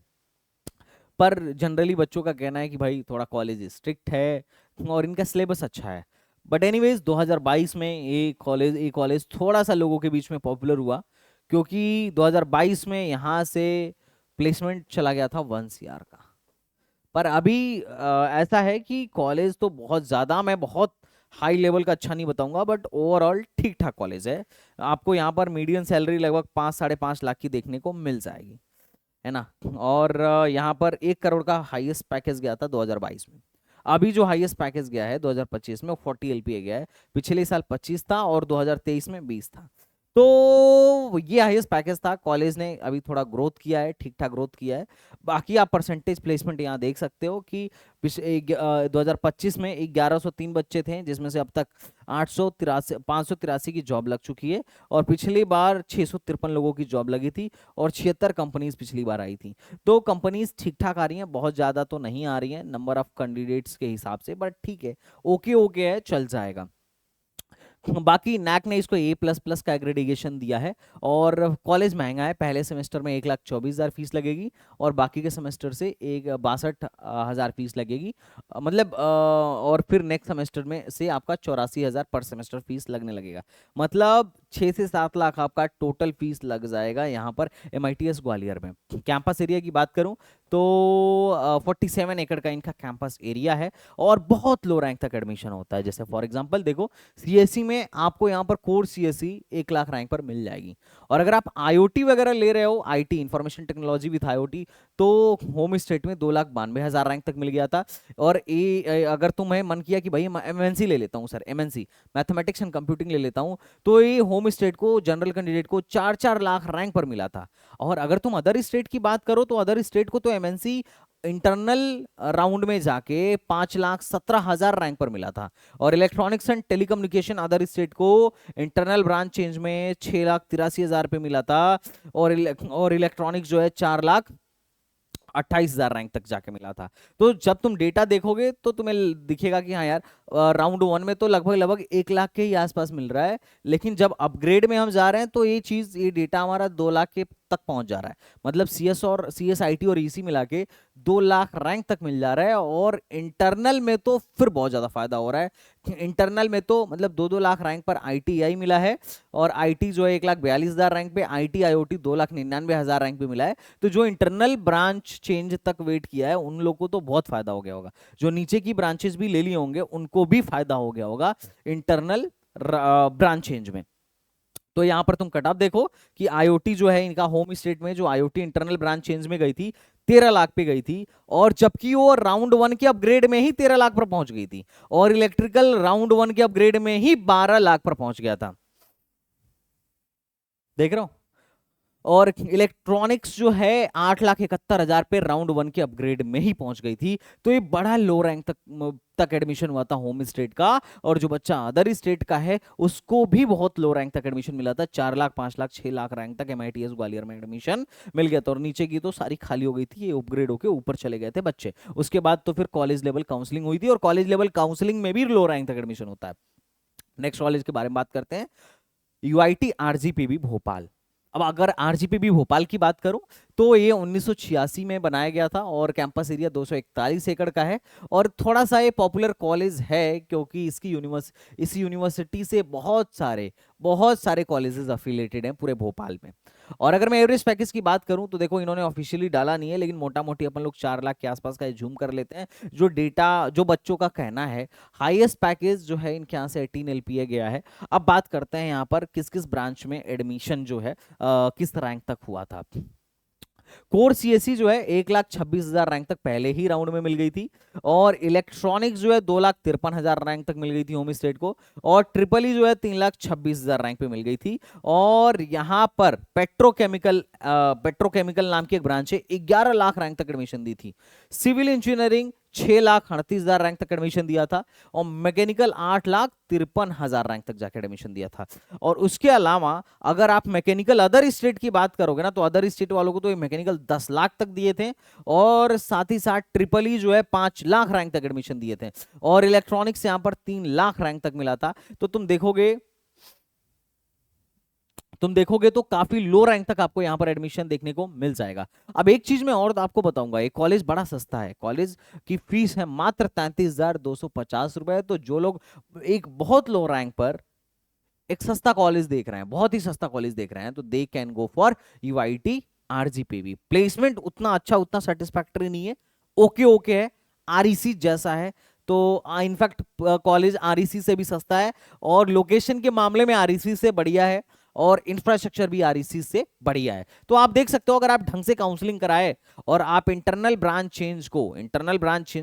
Speaker 1: पर जनरली बच्चों का कहना है कि भाई थोड़ा कॉलेज स्ट्रिक्ट है और इनका सिलेबस अच्छा है। बट एनीवेज 2022 में ये कॉलेज थोड़ा सा लोगों के बीच में पॉपुलर हुआ, क्योंकि 2022 में यहाँ से प्लेसमेंट चला गया था 1 CR का। पर अभी ऐसा है कि कॉलेज तो बहुत ज़्यादा, मैं बहुत हाई लेवल का अच्छा नहीं बताऊंगा, बट ओवरऑल ठीक ठाक कॉलेज है। आपको यहाँ पर मीडियम सैलरी लगभग 5-5.5 लाख की देखने को मिल जाएगी, है ना। और यहाँ पर 1 करोड़ का हाईएस्ट पैकेज गया था 2022 में। अभी जो हाईएस्ट पैकेज गया है 2025 में 40 LPA गया है। पिछले साल 25 था और 2023 में 20 था। तो ये हाईएस्ट पैकेज था। कॉलेज ने अभी थोड़ा ग्रोथ किया है, ठीक ठाक ग्रोथ किया है। बाकी आप परसेंटेज प्लेसमेंट यहाँ देख सकते हो कि 2025 में 1103 बच्चे थे, जिसमें से अब तक 583 की जॉब लग चुकी है, और पिछली बार 653 लोगों की जॉब लगी थी, और 76 कंपनीज पिछली बार आई थी। तो कंपनीज ठीक ठाक आ रही हैं, बहुत ज़्यादा तो नहीं आ रही हैं नंबर ऑफ कैंडिडेट्स के हिसाब से, बट ठीक है, ओके ओके है, चल जाएगा। बाकी नैक ने इसको A++ का एग्रेडिएशन दिया है। और कॉलेज महंगा है, पहले सेमेस्टर में 1,24,000 फीस लगेगी, और बाकी के सेमेस्टर से 62,000 फीस लगेगी। मतलब और फिर नेक्स्ट सेमेस्टर में से आपका 84,000 पर सेमेस्टर फीस लगने लगेगा। मतलब 6 से 7 लाख आपका टोटल फीस लग जाएगा यहाँ पर MITS ग्वालियर में। कैंपस एरिया की बात करूं तो 47 एकड़ का इनका कैंपस एरिया है और बहुत लो रैंक तक एडमिशन होता है। जैसे फॉर एग्जांपल देखो, CSE में आपको यहाँ पर कोर CSE 1 लाख रैंक पर मिल जाएगी। और अगर आप IoT वगैरह ले रहे हो, IT information technology with IoT, तो होम स्टेट में 2,92,000 रैंक तक मिल गया था। और अगर तुम्हें मन किया कि भाई MNC ले लेता हूँ sir, MNC mathematics and computing ले लेता हूँ, तो ये होम स्टेट को, जनरल कैंडिडेट को 4-4 लाख रैंक पर मिला था। और अगर तुम अदर स्टेट की बात करो तो अदर स्टेट को तो MNC इंटरनल राउंड में जाके 5,17,000 रैंक पर मिला था। और electronics and telecommunication other state को इंटरनल ब्रांच चेंज में 6,83,000 पे मिला था। और इलेक्ट्रॉनिक्स जो है 4,28,000 रैंक तक जाके मिला था। तो जब तुम डेटा देखोगे तो तुम्हें दिखेगा कि हाँ यार, राउंड 1 में तो लगभग लगभग 1 लाख के ही आसपास मिल रहा है, लेकिन जब अपग्रेड में हम जा रहे हैं तो ये डेटा हमारा 2 लाख के तक पहुंच जा रहा है। मतलब CS IT और EC मिला के 2 लाख रैंक तक मिल जा रहा है। और इंटरनल में तो फिर बहुत ज्यादा फायदा हो रहा है। इंटरनल में तो मतलब 2-2 लाख रैंक पर ITI मिला है, और IT जो है 1,42,000 रैंक पे, IT IoT 2,99,000 रैंक पे मिला है। तो जो इंटरनल ब्रांच चेंज तक वेट किया है उन लोगों को तो बहुत फायदा हो गया होगा। जो नीचे की ब्रांचेस भी ले लिए होंगे उनको भी फायदा हो गया होगा इंटरनल ब्रांच चेंज में। तो यहां पर तुम कट ऑफ देखो कि IoT जो है इनका होम स्टेट में, जो IoT इंटरनल ब्रांच चेंज में गई थी 13 लाख पे गई थी, और जबकि वो राउंड 1 के अपग्रेड में ही 13 लाख पर पहुंच गई थी। और इलेक्ट्रिकल राउंड 1 के अपग्रेड में ही 12 लाख पर पहुंच गया था। देख रहे हो। और इलेक्ट्रॉनिक्स जो है 8,71,000 पे राउंड 1 के अपग्रेड में ही पहुंच गई थी। तो ये बड़ा लो रैंक तक एडमिशन हुआ था होम स्टेट का। और जो बच्चा अदर स्टेट का है उसको भी बहुत लो रैंक तक एडमिशन मिला था। 4 लाख, 5 लाख, 6 लाख रैंक तक MITS ग्वालियर में एडमिशन मिल गया था। और नीचे की तो सारी खाली हो गई थी, ये अपग्रेड होके ऊपर चले गए थे बच्चे। उसके बाद तो फिर कॉलेज लेवल काउंसलिंग हुई थी, और कॉलेज लेवल काउंसलिंग में भी लो रैंक तक एडमिशन होता है। नेक्स्ट कॉलेज के बारे में बात करते हैं, UIT RGPB भोपाल। अब अगर RGPB भोपाल की बात करूं तो ये 1986 में बनाया गया था, और कैंपस एरिया 241 एकड़ का है। और थोड़ा सा ये पॉपुलर कॉलेज है क्योंकि इस यूनिवर्सिटी से बहुत सारे कॉलेजेस अफिलिएटेड हैं पूरे भोपाल में। और अगर मैं एवरेज पैकेज की बात करूं तो देखो, इन्होंने ऑफिशियली डाला नहीं है, लेकिन मोटा मोटी अपन लोग 4 लाख के आसपास का झूम कर लेते हैं। जो डेटा, जो बच्चों का कहना है, हाईएस्ट पैकेज जो है इनके यहाँ से 18 LPA गया है। अब बात करते हैं यहाँ पर किस किस ब्रांच में एडमिशन जो है किस रैंक तक हुआ था। कोर CSE जो है 1,26,000 रैंक तक पहले ही राउंड में मिल गई थी। और इलेक्ट्रॉनिक्स जो है 2,53,000 रैंक तक मिल गई थी होम स्टेट को। और ट्रिपल ई जो है 3,26,000 रैंक पे मिल गई थी। और यहाँ पर पेट्रोकेमिकल नाम की एक ब्रांच है, 11 लाख रैंक तक एडमिशन दी थी। सिविल इंजीनियरिंग 6,38,000 रैंक तक एडमिशन दिया था। और मैकेनिकल 8,53,000 रैंक तक जाकर एडमिशन दिया था। और उसके अलावा अगर आप मैकेनिकल अदर स्टेट की बात करोगे ना, तो अदर स्टेट वालों को तो ये मैकेनिकल 10 लाख तक दिए थे। और साथ ही साथ ट्रिपल ई जो है 5 लाख रैंक तक एडमिशन दिए थे। और इलेक्ट्रॉनिक्स यहां पर 3 लाख रैंक तक मिला था। तो तुम देखोगे तो काफी लो रैंक तक आपको यहां पर एडमिशन देखने को मिल जाएगा। अब एक चीज मैं और आपको बताऊंगा, एक कॉलेज बड़ा सस्ता है। कॉलेज की फीस है मात्र 33,250 रुपए। तो जो लोग एक बहुत लो रैंक पर एक सस्ता कॉलेज देख रहे हैं, बहुत ही सस्ता कॉलेज देख रहे हैं, तो they can go for UIT RGPB। Placement उतना अच्छा, उतना सेटिस्फैक्टरी नहीं है, ओके ओके है, REC जैसा है। तो इनफैक्ट कॉलेज REC से भी सस्ता है, और लोकेशन के मामले में REC से बढ़िया है, और इंफ्रास्ट्रक्चर भी REC से बढ़िया है। तो आप देख सकते हो, अगर आप ढंग से काउंसलिंग कराए और आप इंटरनल ब्रांच चेंज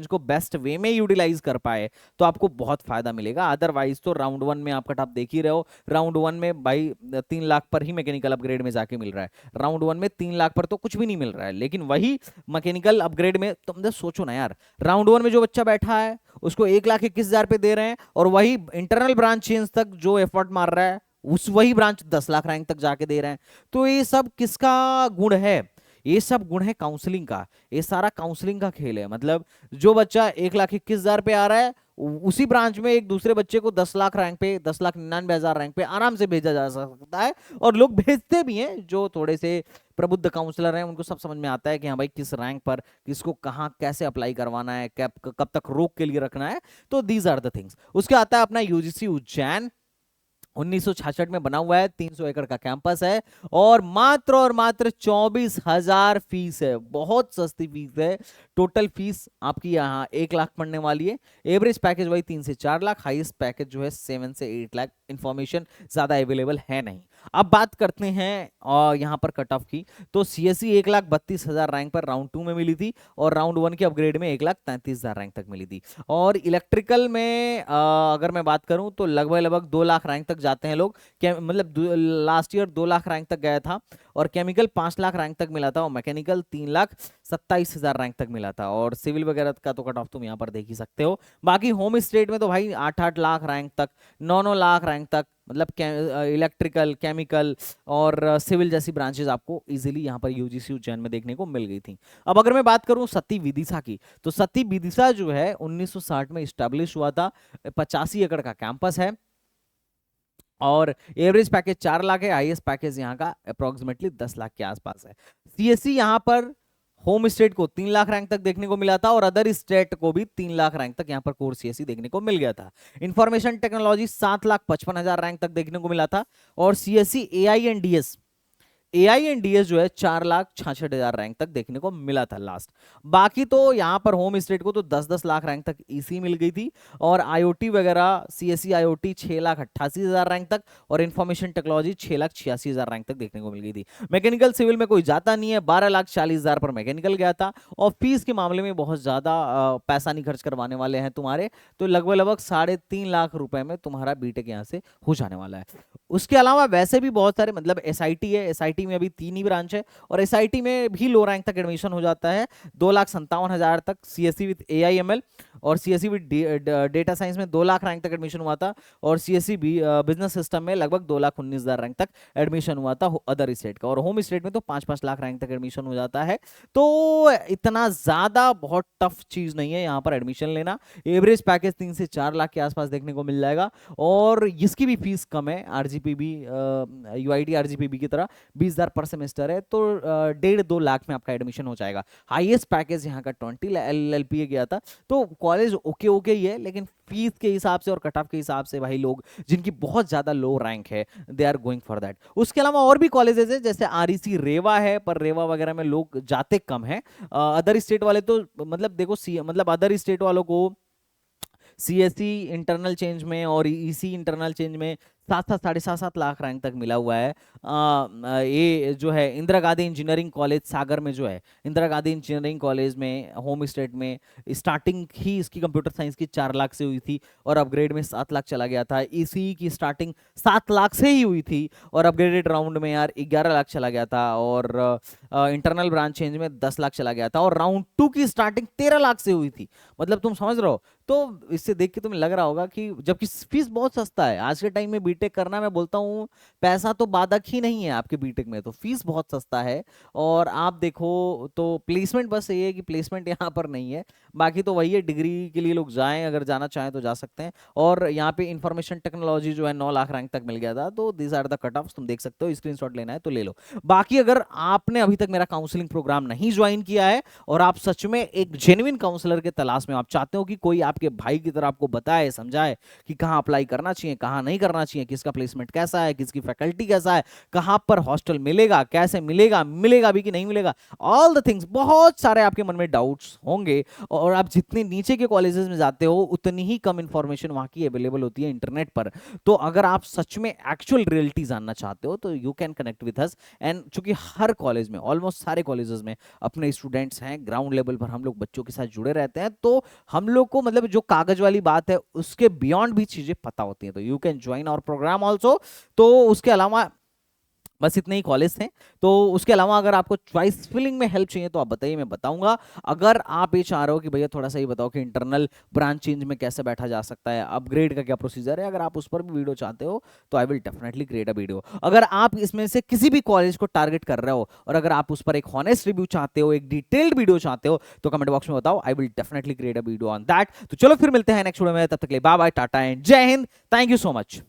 Speaker 1: को बेस्ट वे में यूटिलाइज कर पाए तो आपको बहुत फायदा मिलेगा। अदरवाइज तो राउंड 1 में आप कट ऑफ देख ही रहे हो, राउंड 1 में भाई 3 लाख पर ही मैकेनिकल अपग्रेड में जाके मिल रहा है। राउंड 1 में 3 लाख पर तो कुछ भी नहीं मिल रहा है, लेकिन वही मैकेनिकल अपग्रेड में तुम सोचो ना यार, राउंड 1 में जो बच्चा बैठा है उसको 1,21,000 पे दे रहे हैं, और वही इंटरनल ब्रांच चेंज तक जो एफर्ट मार रहा है वही ब्रांच 10 लाख रैंक तक जाके दे रहे हैं। तो ये सब किसका गुण है? ये सब गुण है काउंसलिंग का। ये सारा काउंसलिंग का खेल है। मतलब जो बच्चा 1,21,000 पे आ रहा है, उसी ब्रांच में एक दूसरे बच्चे को 10 लाख रैंक पे, 10,99,000 रैंक पे आराम से भेजा जा सकता है। और लोग भेजते भी हैं, जो थोड़े से प्रबुद्ध काउंसलर हैं, उनको सब समझ में आता है कि हाँ भाई किस रैंक पर किसको कहाँ कैसे अप्लाई करवाना है, कब तक रोक के लिए रखना है। तो दीज आर द थिंग्स। उसके आता है अपना UGC उज्जैन। 1966 में बना हुआ है, 300 एकड़ का कैंपस है और मात्र 24,000 फीस है, बहुत सस्ती फीस है। टोटल फीस आपकी यहाँ 1 लाख पड़ने वाली है। एवरेज पैकेज वही 3 से 4 लाख, हाईएस्ट पैकेज जो है 7 से 8 लाख। इंफॉर्मेशन ज्यादा अवेलेबल है नहीं। अब बात करते हैं और यहाँ पर कट ऑफ की, तो सीएससी 1,32,000 रैंक पर राउंड 2 में मिली थी और राउंड 1 के अपग्रेड में 1,33,000 रैंक तक मिली थी। और इलेक्ट्रिकल में अगर मैं बात करूं तो लगभग 2 लाख रैंक तक जाते हैं लोग, मतलब लास्ट ईयर 2 लाख रैंक तक गया था। और केमिकल 5 लाख रैंक तक मिला था और मैकेनिकल 3,27,000 रैंक तक मिला था। और सिविल वगैरह का तो कट ऑफ तुम यहाँ पर देख ही सकते हो। बाकी होम स्टेट में तो भाई 8-8 लाख रैंक तक, 9-9 लाख रैंक तक, मतलब इलेक्ट्रिकल, केमिकल और सिविल जैसी ब्रांचेस आपको इजीली यहाँ पर यूजीसी उज्जैन में देखने को मिल गई थी। अब अगर मैं बात करूं सती विदिशा की, तो सती विदिशा जो है 1960 में स्टैब्लिश हुआ था। 85 एकड़ का कैंपस है और एवरेज पैकेज 4 लाख है, हाईएस्ट पैकेज यहाँ का अप्रोक्सीमेटली 10 लाख के आसपास है। सीएससी यहाँ पर होम स्टेट को 3 लाख रैंक तक देखने को मिला था और अदर स्टेट को भी 3 लाख रैंक तक यहाँ पर कोर सीएससी देखने को मिल गया था। इंफॉर्मेशन टेक्नोलॉजी 7,55,000 रैंक तक देखने को मिला था और सीएससी एआई एंड डीएस जो है 4,66,000 रैंक तक देखने को मिला था लास्ट। बाकी तो यहाँ पर होम स्टेट को तो 10-10 लाख रैंक तक ईसी मिल गई थी और आईओटी वगैरह सीएससी आईओटी 6,88,000 रैंक तक और इंफॉर्मेशन टेक्नोलॉजी 6,86,000 रैंक तक देखने को मिल गई थी। मैकेनिकल सिविल में कोई जाता नहीं है, 12,40,000 पर मैकेनिकल गया था। और फीस के मामले में बहुत ज्यादा पैसा नहीं खर्च करवाने वाले हैं तुम्हारे, तो लगभग 3.5 लाख रुपए में तुम्हारा बीटेक यहाँ से हो जाने वाला है। उसके अलावा वैसे भी बहुत सारे, मतलब एसआईटी है, एसआईटी में अभी 3 ही ब्रांच है और एसआईटी में भी लो रैंक तक एडमिशन हो जाता है। 2,57,000 तक सीएससी विद एआईएमएल और सीएससी विद डेटा साइंस में 2 लाख रैंक तक एडमिशन हुआ था और सीएससी बिजनेस सिस्टम में लगभग 2,19,000 रैंक तक एडमिशन हुआ था अदर स्टेट का। और होम स्टेट में तो 5-5 लाख रैंक तक एडमिशन हो जाता है। तो इतना ज्यादा बहुत टफ चीज नहीं है यहाँ पर एडमिशन लेना। एवरेज पैकेज 3 से 4 लाख के आसपास देखने को मिल जाएगा और इसकी भी फीस कम है, आरजीपीबी यूआईटी आरजीपीबी की तरह 20,000 पर सेमेस्टर है, तो 1.5-2 लाख में आपका एडमिशन हो जाएगा। हाईएस्ट पैकेज यहाँ का 20 एलएलपी गया था। तो कॉलेज ओके ही है, लेकिन फीस के हिसाब से और कट ऑफ के हिसाब से भाई लोग जिनकी बहुत ज्यादा लो रैंक है they are going for that. उसके अलावा और भी कॉलेजेस है जैसे आरईसी रेवा है, पर रेवा वगैरह में लोग जाते कम है। अदर स्टेट वाले तो मतलब देखो मतलब अदर स्टेट वालों को सीएससी इंटरनल चेंज में और ईसी इंटरनल चेंज में 7-7 लाख रैंक तक मिला हुआ है। ये जो है इंदिरा गांधी इंजीनियरिंग कॉलेज सागर में, जो है इंदिरा गांधी इंजीनियरिंग कॉलेज में होम स्टेट में स्टार्टिंग ही इसकी कंप्यूटर साइंस की 4 लाख से हुई थी और अपग्रेड में 7 लाख चला गया था। ईसी की स्टार्टिंग 7 लाख से ही हुई थी और अपग्रेडेड राउंड में यार 11 लाख चला गया था और इंटरनल ब्रांच चेंज में 10 लाख चला गया था और राउंड 2 की स्टार्टिंग 13 लाख से हुई थी। मतलब तुम समझ रहे हो, तो इससे देख के तुम्हें लग रहा होगा कि जबकि फीस बहुत सस्ता है आज के टाइम में बीटेक करना, मैं बोलता हूँ पैसा तो बाधक ही नहीं है आपके बीटेक में, तो फीस बहुत सस्ता है। और आप देखो तो प्लेसमेंट बस ये है कि प्लेसमेंट यहाँ पर नहीं है, बाकी तो वही है डिग्री के लिए लोग जाएं, अगर जाना चाहें तो जा सकते हैं। और यहाँ पे इंफॉर्मेशन टेक्नोलॉजी जो है 9 लाख रैंक तक मिल गया था। तो this are the cut offs, तुम देख सकते हो, स्क्रीनशॉट लेना है तो ले लो। बाकी अगर आपने अभी तक मेरा काउंसलिंग प्रोग्राम नहीं ज्वाइन किया है और आप सच में एक जेन्युइन काउंसलर के तलाश में, आप चाहते हो कि कोई आपके भाई की तरह आपको बताए समझाए कि कहाँ अप्लाई करना चाहिए, कहाँ नहीं करना चाहिए, किसका प्लेसमेंट कैसा है, किसकी फैकल्टी कैसा है, कहाँ पर हॉस्टल मिलेगा, कैसे मिलेगा, मिलेगा भी कि नहीं मिलेगा, ऑल द थिंग्स, बहुत सारे आपके मन में डाउट्स होंगे। और आप जितने नीचे के कॉलेजेस में जाते हो उतनी ही कम इंफॉर्मेशन वहां की अवेलेबल होती है इंटरनेट पर। तो अगर आप सच में एक्चुअल रियलिटी जानना चाहते हो तो you can connect with us. And चूंकि हर कॉलेज में, ऑलमोस्ट सारे कॉलेजेस में अपने स्टूडेंट्स हैं, ग्राउंड लेवल पर हम लोग बच्चों के साथ जुड़े रहते हैं, तो हम लोग को मतलब जो कागज वाली बात है उसके बियॉन्ड भी चीजें पता होती हैं। तो you can join our programme also. तो उसके अलावा बस इतने ही कॉलेज थे। तो उसके अलावा अगर आपको चॉइस फिलिंग में हेल्प चाहिए तो आप बताइए, मैं बताऊंगा। अगर आप ये चाह रहे हो कि भैया थोड़ा सा ही बताओ कि इंटरनल ब्रांच चेंज में कैसे बैठा जा सकता है, अपग्रेड का क्या प्रोसीजर है, अगर आप उस पर भी वीडियो चाहते हो तो I will definitely create a video. अगर आप इसमें से किसी भी कॉलेज को टारगेट कर रहे हो और अगर आप उस पर एक हॉनेस्ट रिव्यू चाहते हो, एक डिटेल्ड वीडियो चाहते हो, तो कमेंट बॉक्स में बताओ, I will definitely create a video on that. तो चलो फिर मिलते हैं नेक्स्ट वीडियो में, तब तक के लिए बाय बाय, टाटा एंड जय Hind. Thank you so much.